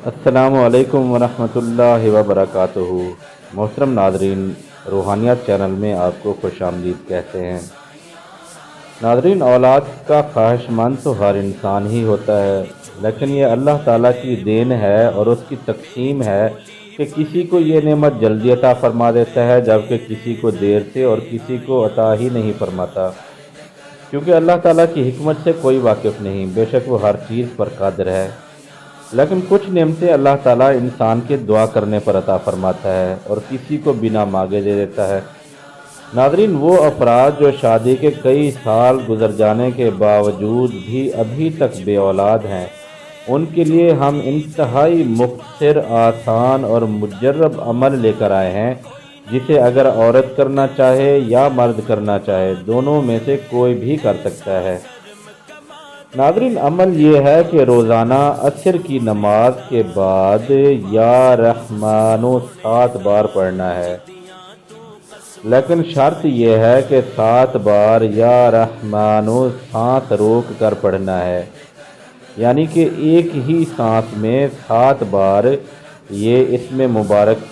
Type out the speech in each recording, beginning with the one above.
السلام علیکم ورحمۃ اللہ وبرکاتہ۔ محترم ناظرین، روحانیات چینل میں آپ کو خوش آمدید کہتے ہیں۔ ناظرین، اولاد کا خواہش مند تو ہر انسان ہی ہوتا ہے، لیکن یہ اللہ تعالیٰ کی دین ہے اور اس کی تقسیم ہے کہ کسی کو یہ نعمت جلدی عطا فرما دیتا ہے جبکہ کسی کو دیر سے اور کسی کو عطا ہی نہیں فرماتا، کیونکہ اللہ تعالیٰ کی حکمت سے کوئی واقف نہیں، بے شک وہ ہر چیز پر قادر ہے۔ لیکن کچھ نعمتیں اللہ تعالیٰ انسان کے دعا کرنے پر عطا فرماتا ہے اور کسی کو بنا مانگے دے دیتا ہے۔ ناظرین، وہ افراد جو شادی کے کئی سال گزر جانے کے باوجود بھی ابھی تک بے اولاد ہیں، ان کے لیے ہم انتہائی مختصر، آسان اور مجرب عمل لے کر آئے ہیں، جسے اگر عورت کرنا چاہے یا مرد کرنا چاہے، دونوں میں سے کوئی بھی کر سکتا ہے۔ ناظرین، عمل یہ ہے کہ روزانہ عصر کی نماز کے بعد یا رحمانو 7 بار پڑھنا ہے، لیکن شرط یہ ہے کہ 7 بار یا رحمانو سانس روک کر پڑھنا ہے، یعنی کہ ایک ہی سانس میں 7 بار یہ اسم مبارک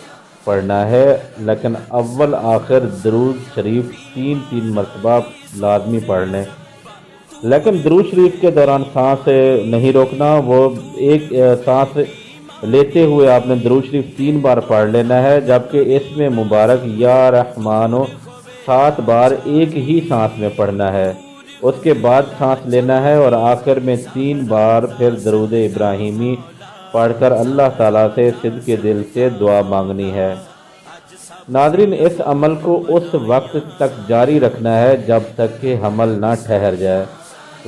پڑھنا ہے، لیکن اول آخر درود شریف 3 مرتبہ لازمی پڑھ لیں۔ لیکن درود شریف کے دوران سانس نہیں روکنا، وہ ایک سانس لیتے ہوئے آپ نے درود شریف 3 بار پڑھ لینا ہے، جبکہ اس میں مبارک یا رحمانو 7 بار ایک ہی سانس میں پڑھنا ہے۔ اس کے بعد سانس لینا ہے اور آخر میں 3 بار پھر درود ابراہیمی پڑھ کر اللہ تعالیٰ سے صدق دل سے دعا مانگنی ہے۔ ناظرین، اس عمل کو اس وقت تک جاری رکھنا ہے جب تک کہ حمل نہ ٹھہر جائے۔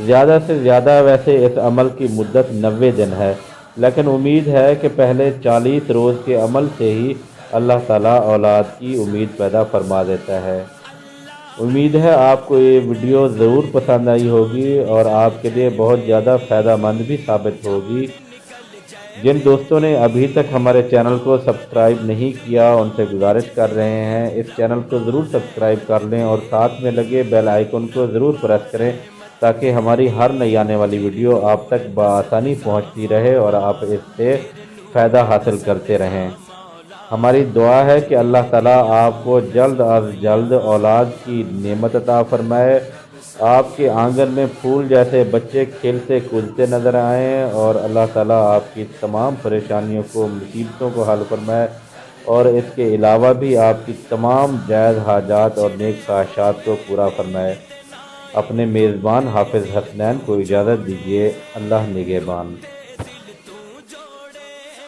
زیادہ سے زیادہ ویسے اس عمل کی مدت 90 دن ہے، لیکن امید ہے کہ پہلے 40 روز کے عمل سے ہی اللہ تعالیٰ اولاد کی امید پیدا فرما دیتا ہے۔ امید ہے آپ کو یہ ویڈیو ضرور پسند آئی ہوگی اور آپ کے لیے بہت زیادہ فائدہ مند بھی ثابت ہوگی۔ جن دوستوں نے ابھی تک ہمارے چینل کو سبسکرائب نہیں کیا، ان سے گزارش کر رہے ہیں اس چینل کو ضرور سبسکرائب کر لیں اور ساتھ میں لگے بیل آئیکن کو ضرور پریس کریں تاکہ ہماری ہر نئی آنے والی ویڈیو آپ تک بآسانی پہنچتی رہے اور آپ اس سے فائدہ حاصل کرتے رہیں۔ ہماری دعا ہے کہ اللہ تعالیٰ آپ کو جلد از جلد اولاد کی نعمت عطا فرمائے، آپ کے آنگن میں پھول جیسے بچے کھیلتے کودتے نظر آئیں اور اللہ تعالیٰ آپ کی تمام پریشانیوں کو، مصیبتوں کو حل فرمائے اور اس کے علاوہ بھی آپ کی تمام جائز حاجات اور نیک خواہشات کو پورا فرمائے۔ اپنے میزبان حافظ حسنین کو اجازت دیجیے۔ اللہ نگہبان۔